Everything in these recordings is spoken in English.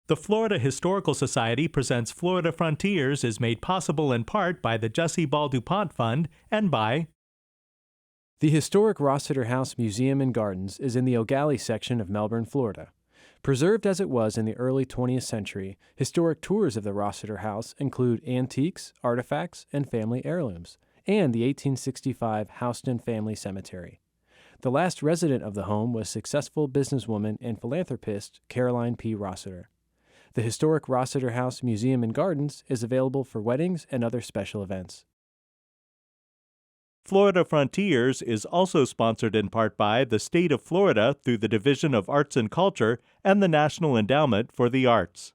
The Florida Historical Society presents Florida Frontiers is made possible in part by the Jessie Ball DuPont Fund and by The historic Rossiter House Museum and Gardens is in the O'Galley section of Melbourne, Florida. Preserved as it was in the early 20th century, historic tours of the Rossiter House include antiques, artifacts, and family heirlooms, and the 1865 Houston Family Cemetery. The last resident of the home was successful businesswoman and philanthropist Caroline P. Rossiter. The historic Rossiter House Museum and Gardens is available for weddings and other special events. Florida Frontiers is also sponsored in part by the State of Florida through the Division of Arts and Culture and the National Endowment for the Arts.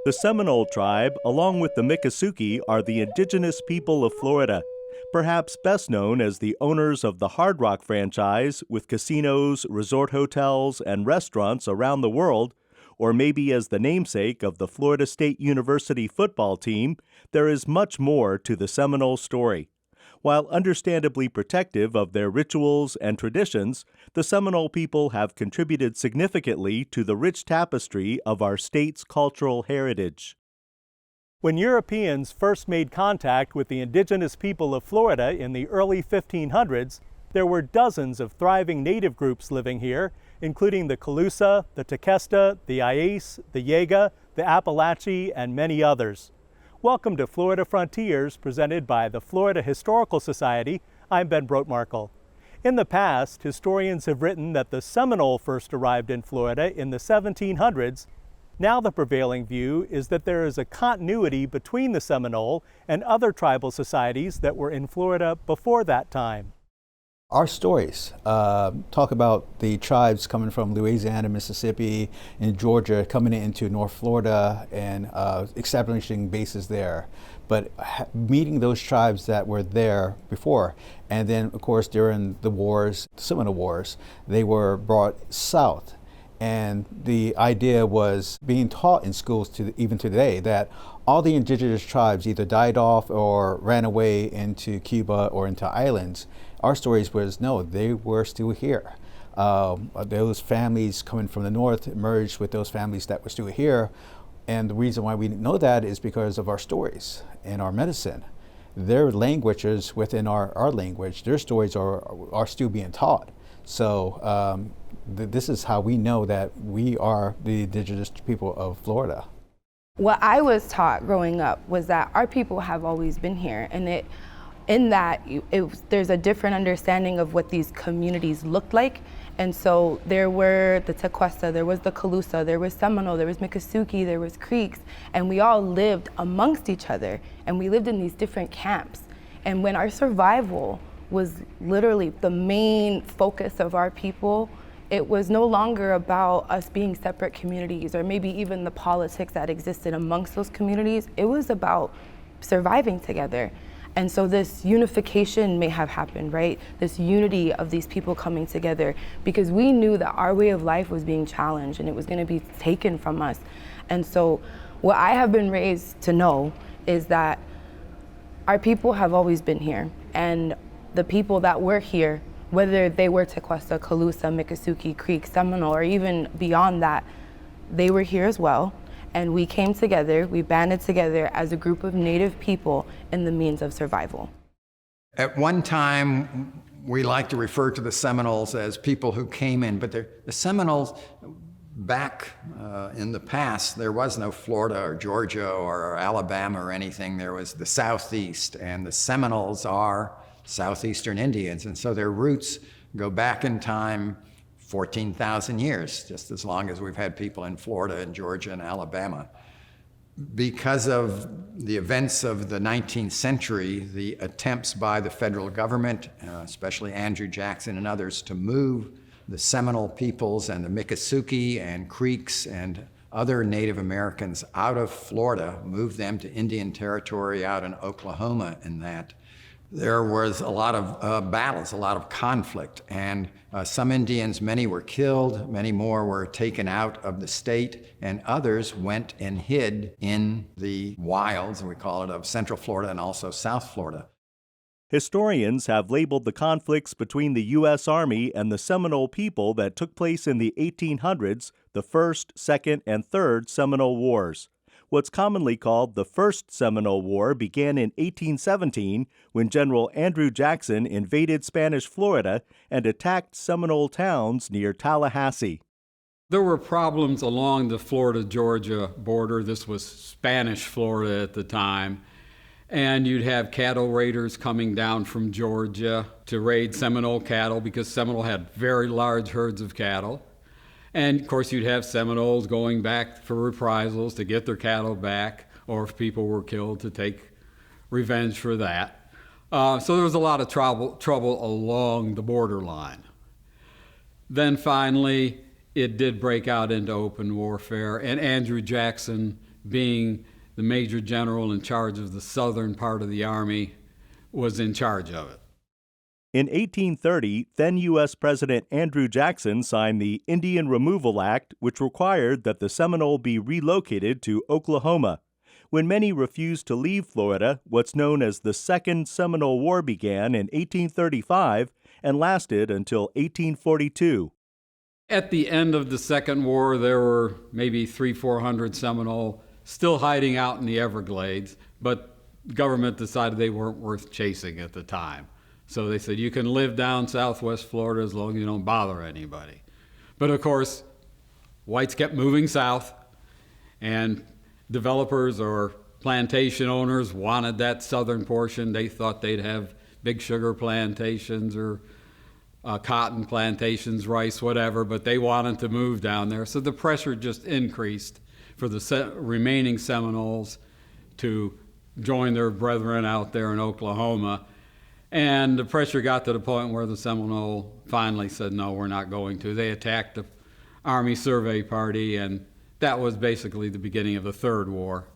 The Seminole tribe, along with the Miccosukee, are the indigenous people of Florida, perhaps best known as the owners of the Hard Rock franchise with casinos, resort hotels, and restaurants around the world, or maybe as the namesake of the Florida State University football team. There is much more to the Seminole story. While understandably protective of their rituals and traditions, the Seminole people have contributed significantly to the rich tapestry of our state's cultural heritage. When Europeans first made contact with the indigenous people of Florida in the early 1500s, there were dozens of thriving native groups living here, including the Calusa, the Tequesta, the Ayes, the Yega, the Apalachee, and many others. Welcome to Florida Frontiers, presented by the Florida Historical Society. I'm Ben Brotmarkle. In the past, historians have written that the Seminole first arrived in Florida in the 1700s. Now the prevailing view is that there is a continuity between the Seminole and other tribal societies that were in Florida before that time. Our stories talk about the tribes coming from Louisiana, Mississippi, and Georgia coming into North Florida and establishing bases there. But meeting those tribes that were there before, and then of course during the wars, the Seminole Wars, they were brought south. And the idea was being taught in schools even today that all the indigenous tribes either died off or ran away into Cuba or into islands. Our stories was no, they were still here. Those families coming from the north merged with those families that were still here. And the reason why we know that is because of our stories and our medicine. Their languages within our language, their stories are still being taught. So this is how we know that we are the indigenous people of Florida. What I was taught growing up was that our people have always been here, and there's a different understanding of what these communities looked like. And so there were the Tequesta, there was the Calusa, there was Seminole, there was Miccosukee, there was Creeks, and we all lived amongst each other, and we lived in these different camps. And when our survival was literally the main focus of our people, it was no longer about us being separate communities or maybe even the politics that existed amongst those communities. It was about surviving together. And so this unification may have happened, right? This unity of these people coming together, because we knew that our way of life was being challenged and it was going to be taken from us. And so what I have been raised to know is that our people have always been here, and the people that were here, whether they were Tequesta, Calusa, Miccosukee, Creek, Seminole, or even beyond that, they were here as well. And we came together, we banded together as a group of Native people in the means of survival. At one time, we like to refer to the Seminoles as people who came in, but the Seminoles, back in the past, there was no Florida or Georgia or Alabama or anything. There was the Southeast, and the Seminoles are Southeastern Indians, and so their roots go back in time 14,000 years, just as long as we've had people in Florida and Georgia and Alabama. Because of the events of the 19th century, the attempts by the federal government, especially Andrew Jackson and others, to move the Seminole peoples and the Miccosukee and Creeks and other Native Americans out of Florida, moved them to Indian Territory out in Oklahoma, and that there was a lot of battles, a lot of conflict, and some Indians, many were killed, many more were taken out of the state, and others went and hid in the wilds, we call it, of Central Florida and also South Florida. Historians have labeled the conflicts between the U.S. Army and the Seminole people that took place in the 1800s the First, Second, and Third Seminole Wars. What's commonly called the First Seminole War began in 1817 when General Andrew Jackson invaded Spanish Florida and attacked Seminole towns near Tallahassee. There were problems along the Florida-Georgia border. This was Spanish Florida at the time. And you'd have cattle raiders coming down from Georgia to raid Seminole cattle because Seminole had very large herds of cattle. And of course, you'd have Seminoles going back for reprisals to get their cattle back, or if people were killed, to take revenge for that. So there was a lot of trouble along the borderline. Then finally, it did break out into open warfare, and Andrew Jackson, being the major general in charge of the southern part of the Army, was in charge of it. In 1830, then U.S. President Andrew Jackson signed the Indian Removal Act, which required that the Seminole be relocated to Oklahoma. When many refused to leave Florida, what's known as the Second Seminole War began in 1835 and lasted until 1842. At the end of the Second War, there were maybe 300-400 Seminole still hiding out in the Everglades, but the government decided they weren't worth chasing at the time. So they said, you can live down southwest Florida as long as you don't bother anybody. But of course, whites kept moving south, and developers or plantation owners wanted that southern portion. They thought they'd have big sugar plantations or cotton plantations, rice, whatever, but they wanted to move down there. So the pressure just increased for the remaining Seminoles to join their brethren out there in Oklahoma. And the pressure got to the point where the Seminole finally said, no, we're not going to. They attacked the Army Survey Party, and that was basically the beginning of the Third War.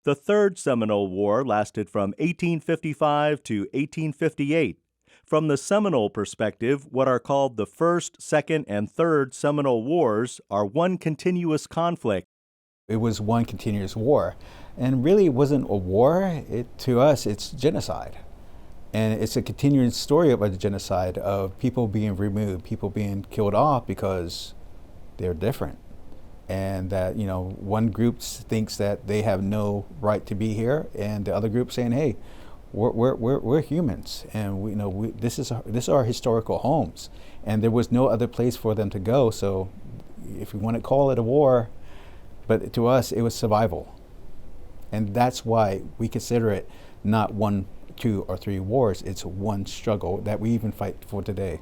The Third Seminole War lasted from 1855 to 1858. From the Seminole perspective, what are called the First, Second, and Third Seminole Wars are one continuous conflict. It was one continuous war. And really it wasn't a war. To us, it's genocide. And it's a continuing story of a genocide of people being removed, people being killed off because they're different. And that, one group thinks that they have no right to be here, and the other group saying, hey, we're humans, and this is our historical homes, and there was no other place for them to go. So if we want to call it a war, but to us it was survival. And that's why we consider it not 1, 2, or 3 wars. It's one struggle that we even fight for today.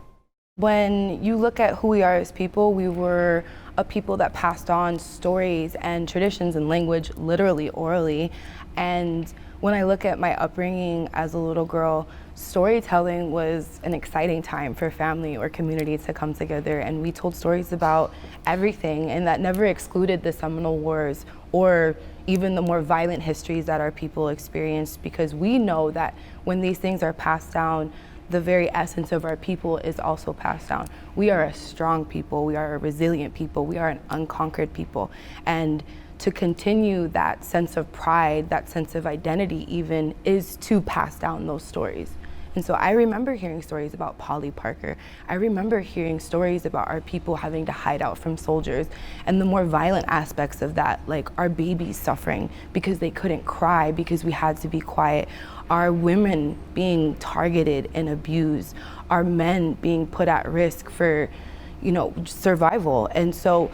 When you look at who we are as people, we were a people that passed on stories and traditions and language literally orally. And when I look at my upbringing as a little girl, storytelling was an exciting time for family or community to come together, and we told stories about everything, and that never excluded the Seminole Wars or even the more violent histories that our people experienced, because we know that when these things are passed down, the very essence of our people is also passed down. We are a strong people, we are a resilient people, we are an unconquered people. And to continue that sense of pride, that sense of identity even, is to pass down those stories. And so I remember hearing stories about Polly Parker. I remember hearing stories about our people having to hide out from soldiers, and the more violent aspects of that, like our babies suffering because they couldn't cry because we had to be quiet, our women being targeted and abused, our men being put at risk for, survival. And so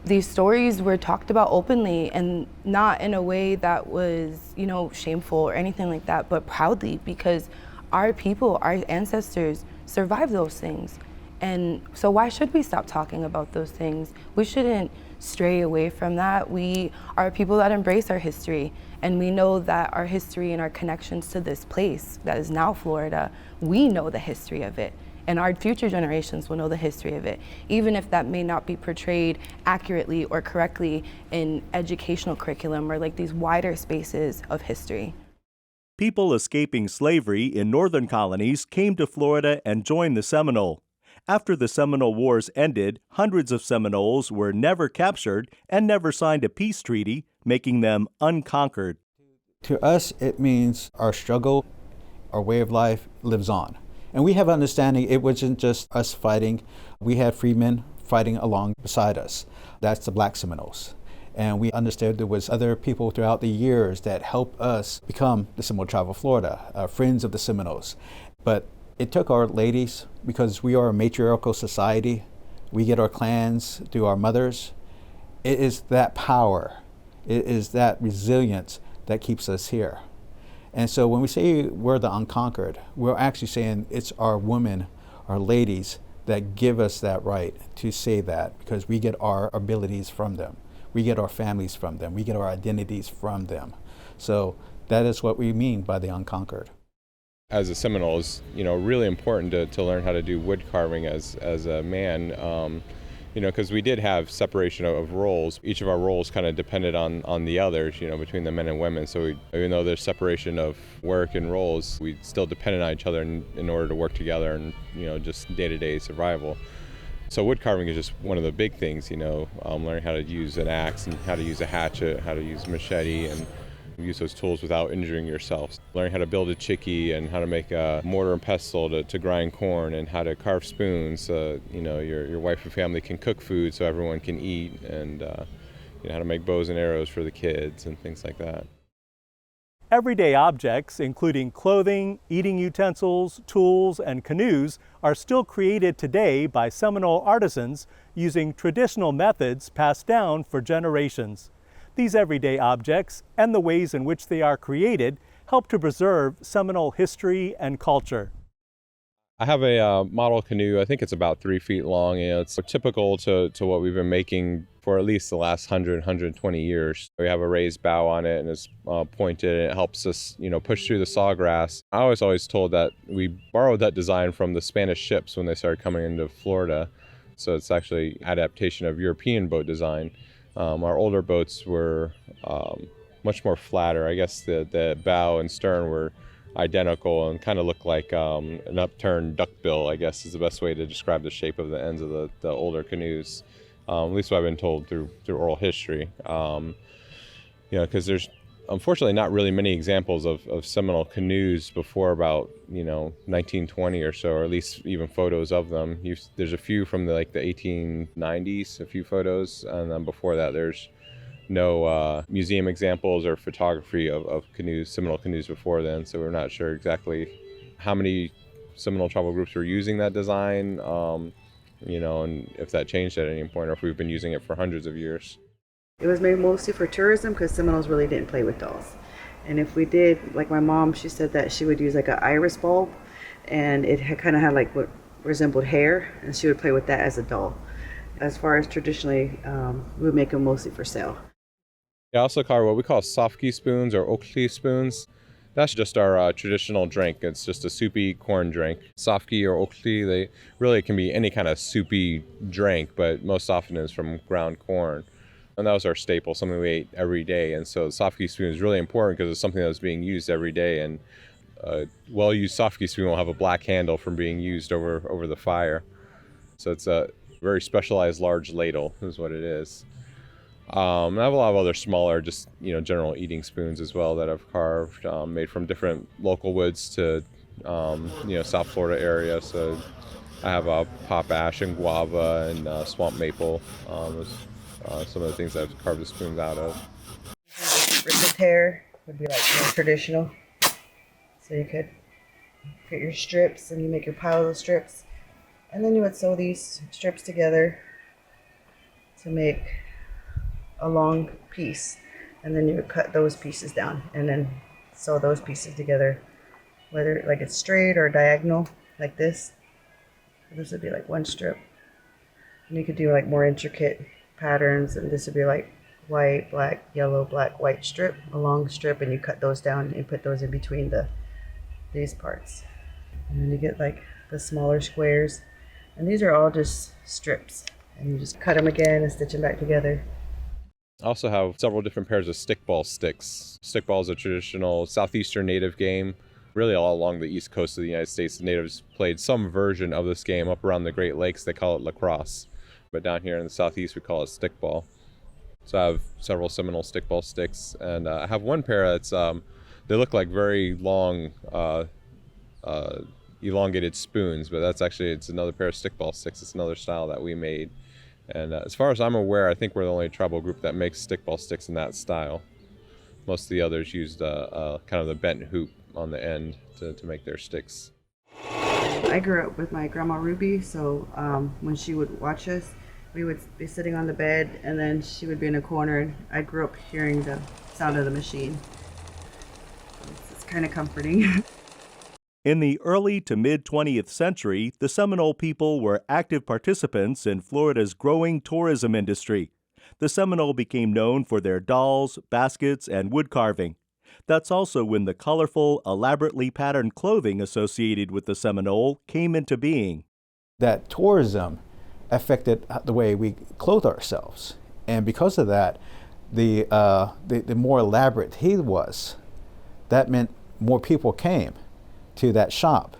these stories were talked about openly, and not in a way that was, shameful or anything like that, but proudly, because our people, our ancestors survived those things. And so why should we stop talking about those things? We shouldn't stray away from that. We are people that embrace our history, and we know that our history and our connections to this place that is now Florida, we know the history of it. And our future generations will know the history of it, even if that may not be portrayed accurately or correctly in educational curriculum or like these wider spaces of history. People escaping slavery in northern colonies came to Florida and joined the Seminole. After the Seminole Wars ended, hundreds of Seminoles were never captured and never signed a peace treaty, making them unconquered. To us, it means our struggle, our way of life lives on. And we have understanding it wasn't just us fighting. We had freemen fighting along beside us. That's the Black Seminoles. And we understood there was other people throughout the years that helped us become the Seminole Tribe of Florida, friends of the Seminoles. But it took our ladies, because we are a matriarchal society. We get our clans through our mothers. It is that power, it is that resilience that keeps us here. And so when we say we're the unconquered, we're actually saying it's our women, our ladies, that give us that right to say that, because we get our abilities from them. We get our families from them. We get our identities from them. So that is what we mean by the unconquered. As a Seminole, it's really important to learn how to do wood carving as a man. Because we did have separation of roles. Each of our roles kind of depended on the others, between the men and women. So even though there's separation of work and roles, we still depended on each other in order to work together and, just day-to-day survival. So wood carving is just one of the big things, learning how to use an axe and how to use a hatchet, how to use a machete, and use those tools without injuring yourself. Learning how to build a chickee and how to make a mortar and pestle to grind corn, and how to carve spoons so your wife and family can cook food so everyone can eat, and how to make bows and arrows for the kids and things like that. Everyday objects, including clothing, eating utensils, tools, and canoes, are still created today by Seminole artisans using traditional methods passed down for generations. These everyday objects and the ways in which they are created help to preserve Seminole history and culture. I have a model canoe. I think it's about 3 feet long. It's typical to what we've been making for at least the last 120 years. We have a raised bow on it, and it's pointed, and it helps us, push through the sawgrass. I was always told that we borrowed that design from the Spanish ships when they started coming into Florida. So it's actually adaptation of European boat design. Our older boats were much more flatter. I guess the bow and stern were identical and kind of looked like an upturned duckbill, I guess is the best way to describe the shape of the ends of the older canoes. At least what I've been told through oral history. Because there's unfortunately not really many examples of Seminole canoes before about 1920 or so, or at least even photos of them. There's a few from the 1890s, a few photos, and then before that there's no museum examples or photography of canoes, Seminole canoes before then. So we're not sure exactly how many Seminole tribal groups were using that design, and if that changed at any point, or if we've been using it for hundreds of years. It was made mostly for tourism because Seminoles really didn't play with dolls. And if we did, like my mom, she said that she would use an iris bulb, and it kind of had what resembled hair, and she would play with that as a doll. As far as traditionally, we would make them mostly for sale. I also carve what we call softki spoons or okli spoons. That's just our traditional drink. It's just a soupy corn drink. Softki or okli, it can be any kind of soupy drink, but most often is from ground corn. And that was our staple, something we ate every day. And so the softki spoon is really important because it's something that was being used every day. And a well-used softki spoon will have a black handle from being used over the fire. So it's a very specialized large ladle is what it is. I have a lot of other smaller, just general eating spoons as well that I've carved, made from different local woods to South Florida area. So I have pop ash and guava and swamp maple. Some of the things I've carved the spoons out of. Rippled hair would be more traditional. So you could get your strips and you make your pile of strips, and then you would sew these strips together to make a long piece, and then you would cut those pieces down and then sew those pieces together, whether it's straight or diagonal like this. This would be one strip, and you could do more intricate patterns, and this would be like white, black, yellow, black, white strip, a long strip, and you cut those down and put those in between these parts. And then you get like the smaller squares, and these are all just strips, and you just cut them again and stitch them back together. I also have several different pairs of stickball sticks. Stickball is a traditional southeastern native game. Really all along the east coast of the United States, the natives played some version of this game. Up around the Great Lakes, they call it lacrosse. But down here in the southeast, we call it stickball. So I have several Seminole stickball sticks, and I have one pair that's, they look like very long, elongated spoons, but it's another pair of stickball sticks. It's another style that we made. And as far as I'm aware, I think we're the only tribal group that makes stickball sticks in that style. Most of the others used kind of the bent hoop on the end to make their sticks. I grew up with my grandma Ruby, so when she would watch us, we would be sitting on the bed, and then she would be in a corner, and I grew up hearing the sound of the machine. It's kind of comforting. In the early to mid-20th century, the Seminole people were active participants in Florida's growing tourism industry. The Seminole became known for their dolls, baskets, and wood carving. That's also when the colorful, elaborately patterned clothing associated with the Seminole came into being. That tourism affected the way we clothe ourselves. And because of that, the more elaborate he was, that meant more people came to that shop.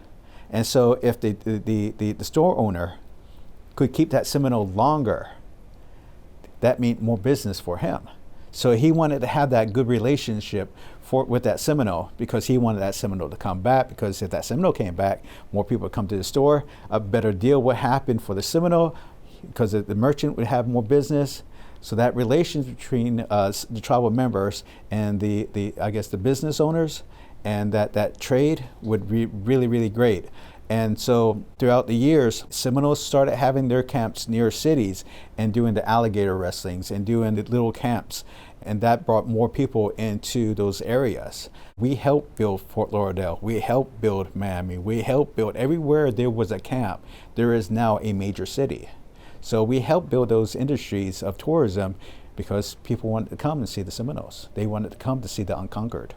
And so if the store owner could keep that Seminole longer, that meant more business for him. So he wanted to have that good relationship with that Seminole, because he wanted that Seminole to come back, because if that Seminole came back, more people would come to the store. A better deal would happen for the Seminole, because the merchant would have more business. So that relation between the tribal members and the business owners and that trade would be really, really great. And so throughout the years, Seminoles started having their camps near cities and doing the alligator wrestlings and doing the little camps. And that brought more people into those areas. We helped build Fort Lauderdale. We helped build Miami. We helped build everywhere there was a camp. There is now a major city. So we helped build those industries of tourism because people wanted to come and see the Seminoles. They wanted to come to see the unconquered.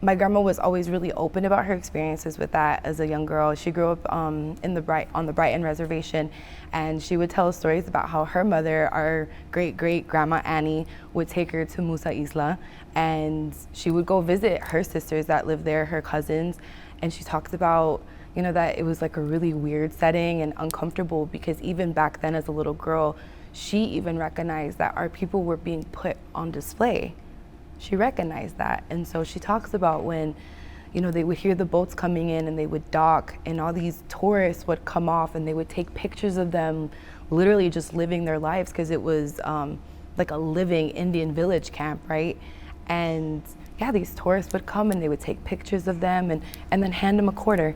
My grandma was always really open about her experiences with that as a young girl. She grew up on the Brighton Reservation, and she would tell stories about how her mother, our great-great-grandma Annie, would take her to Musa Isla, and she would go visit her sisters that lived there, her cousins, and she talked about, you know, that it was like a really weird setting and uncomfortable, because even back then as a little girl, she even recognized that our people were being put on display. She recognized that. And so she talks about when, you know, they would hear the boats coming in and they would dock, and all these tourists would come off and they would take pictures of them literally just living their lives, because it was like a living Indian village camp, right? And yeah, these tourists would come and they would take pictures of them and then hand them a quarter,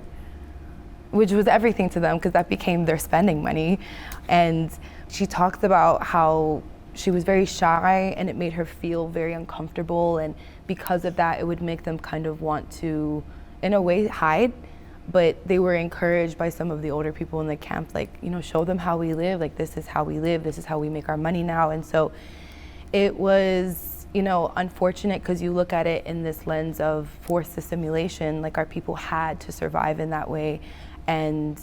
which was everything to them because that became their spending money. And she talks about how she was very shy and it made her feel very uncomfortable, and because of that it would make them kind of want to, in a way, hide. But they were encouraged by some of the older people in the camp, like, you know, show them how we live, like this is how we live, this is how we make our money now. And so it was, you know, unfortunate because you look at it in this lens of forced assimilation, like our people had to survive in that way. And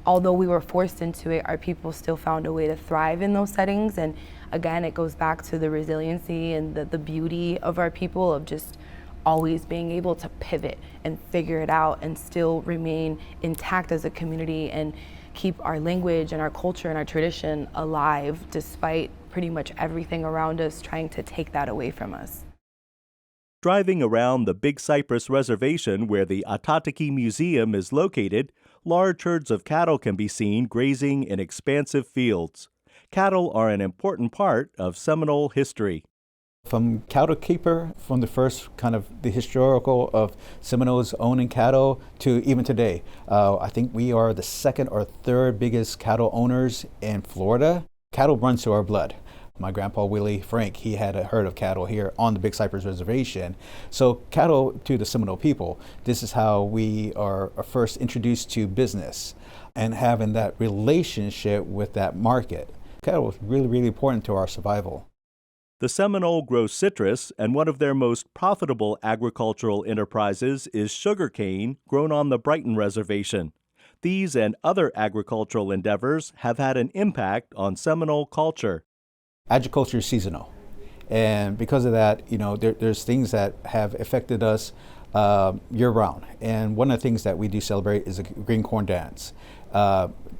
although we were forced into it, our people still found a way to thrive in those settings. And again, it goes back to the resiliency and the beauty of our people, of just always being able to pivot and figure it out and still remain intact as a community and keep our language and our culture and our tradition alive, despite pretty much everything around us trying to take that away from us. Driving around the Big Cypress Reservation, where the Ah-Tah-Thi Ki Museum is located, large herds of cattle can be seen grazing in expansive fields. Cattle are an important part of Seminole history. From cattle keeper, from the first kind of the historical of Seminoles owning cattle to even today, I think we are the second or third biggest cattle owners in Florida. Cattle runs through our blood. My grandpa Willie Frank, he had a herd of cattle here on the Big Cypress Reservation. So cattle to the Seminole people, this is how we are first introduced to business and having that relationship with that market. Cattle is really, really important to our survival. The Seminole grows citrus, and one of their most profitable agricultural enterprises is sugarcane grown on the Brighton Reservation. These and other agricultural endeavors have had an impact on Seminole culture. Agriculture is seasonal, and because of that, there's things that have affected us year-round. And one of the things that we do celebrate is a green corn dance.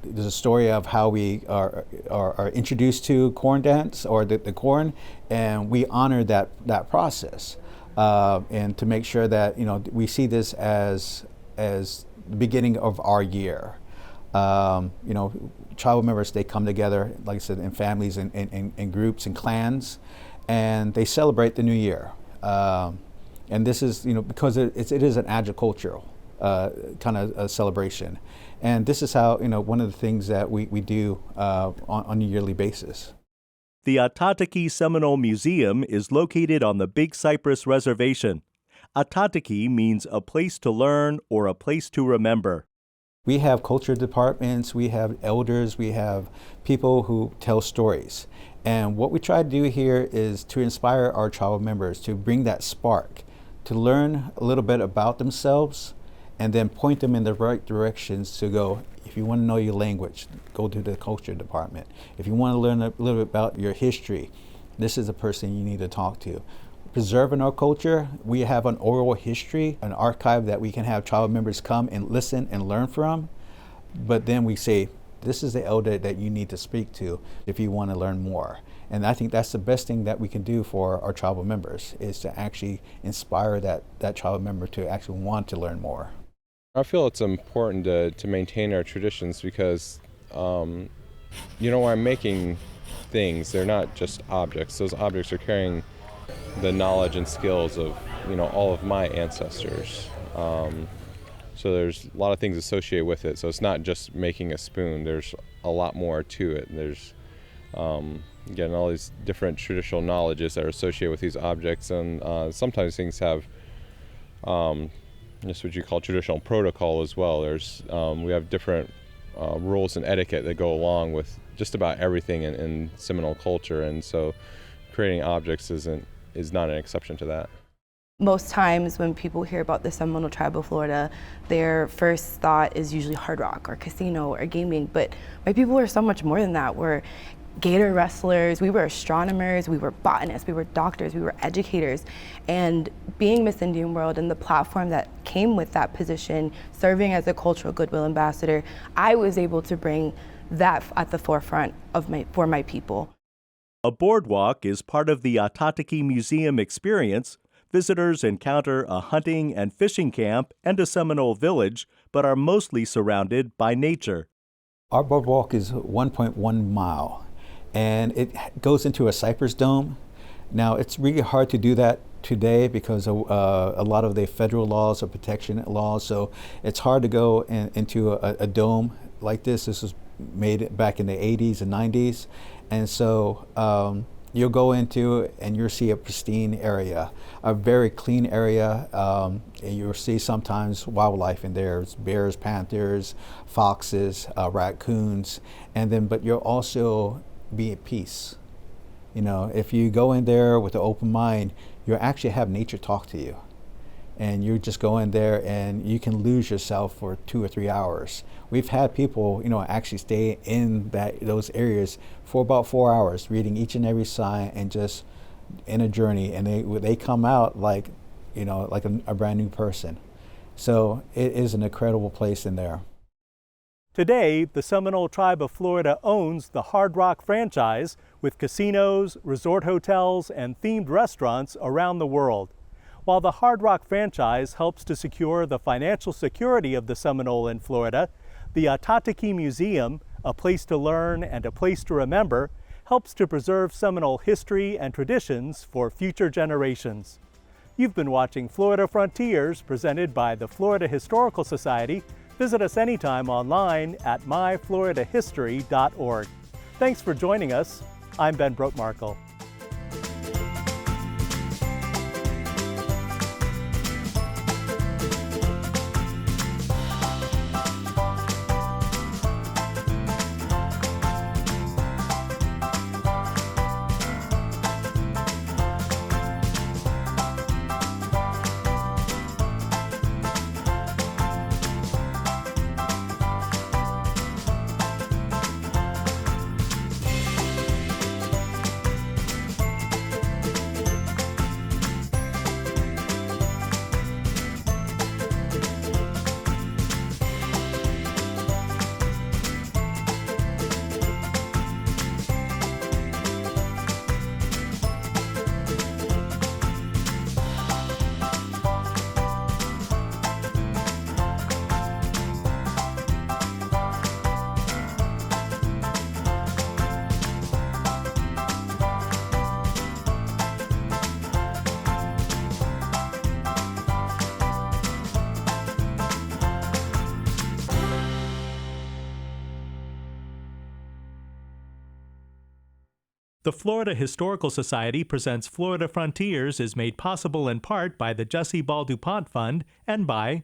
There's a story of how we are introduced to corn dance, or the corn, and we honor that process, and to make sure that we see this as the beginning of our year. Tribal members, they come together, like I said, in families and in groups and clans, and they celebrate the new year. And this is, because it is an agricultural kind of a celebration. And this is how, one of the things that we do on a yearly basis. The Ah-Tah-Thi Ki Seminole Museum is located on the Big Cypress Reservation. Ah-Tah-Thi Ki means a place to learn or a place to remember. We have culture departments, we have elders, we have people who tell stories. And what we try to do here is to inspire our tribal members to bring that spark, to learn a little bit about themselves, and then point them in the right directions to go. If you want to know your language, go to the culture department. If you want to learn a little bit about your history, this is a person you need to talk to. Preserving our culture, we have an oral history, an archive that we can have tribal members come and listen and learn from. But then we say, this is the elder that you need to speak to if you want to learn more. And I think that's the best thing that we can do for our tribal members, is to actually inspire that tribal member to actually want to learn more. I feel it's important to maintain our traditions because, I'm making things. They're not just objects. Those objects are carrying the knowledge and skills of, all of my ancestors. So there's a lot of things associated with it. So it's not just making a spoon. There's a lot more to it. There's, again, all these different traditional knowledges that are associated with these objects. And sometimes things have just what you call traditional protocol as well. We have different rules and etiquette that go along with just about everything in Seminole culture. And so creating objects is not an exception to that. Most times when people hear about the Seminole tribe of Florida, their first thought is usually hard rock or casino or gaming, but my people are so much more than that. We're gator wrestlers, we were astronomers, we were botanists, we were doctors, we were educators. And being Miss Indian World and the platform that came with that position, serving as a cultural goodwill ambassador, I was able to bring that at the forefront for my people. A boardwalk is part of the Ah-Tah-Thi Ki Museum experience. Visitors encounter a hunting and fishing camp and a Seminole village, but are mostly surrounded by nature. Our boardwalk is 1.1 mile, and it goes into a cypress dome. Now, it's really hard to do that today because of a lot of the federal laws or protection laws, so it's hard to go into a dome like this. This was made back in the 80s and 90s, and so you'll go into and you'll see a pristine area, a very clean area. And you'll see sometimes wildlife in there, bears, panthers, foxes, raccoons, but you'll also be at peace. If you go in there with an open mind, you'll actually have nature talk to you. And you just go in there and you can lose yourself for 2 or 3 hours. We've had people, actually stay in those areas for about 4 hours, reading each and every sign and just in a journey. And they come out like a brand new person. So it is an incredible place in there. Today, the Seminole Tribe of Florida owns the Hard Rock franchise with casinos, resort hotels, and themed restaurants around the world. While the Hard Rock franchise helps to secure the financial security of the Seminole in Florida, the Ah-Tah-Thi Ki Museum, a place to learn and a place to remember, helps to preserve Seminole history and traditions for future generations. You've been watching Florida Frontiers, presented by the Florida Historical Society. Visit us anytime online at myfloridahistory.org. Thanks for joining us. I'm Ben Brotemarkle. The Florida Historical Society presents Florida Frontiers is made possible in part by the Jessie Ball DuPont Fund and by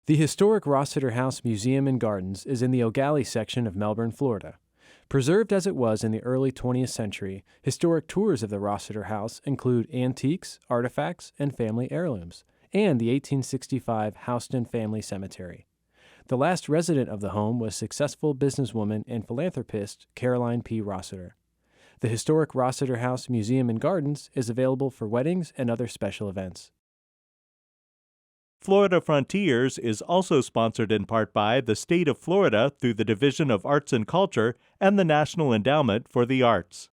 The historic Rossiter House Museum and Gardens is in the O'Galley section of Melbourne, Florida. Preserved as it was in the early 20th century, historic tours of the Rossiter House include antiques, artifacts, and family heirlooms, and the 1865 Houston Family Cemetery. The last resident of the home was successful businesswoman and philanthropist Caroline P. Rossiter. The historic Rossiter House Museum and Gardens is available for weddings and other special events. Florida Frontiers is also sponsored in part by the State of Florida through the Division of Arts and Culture and the National Endowment for the Arts.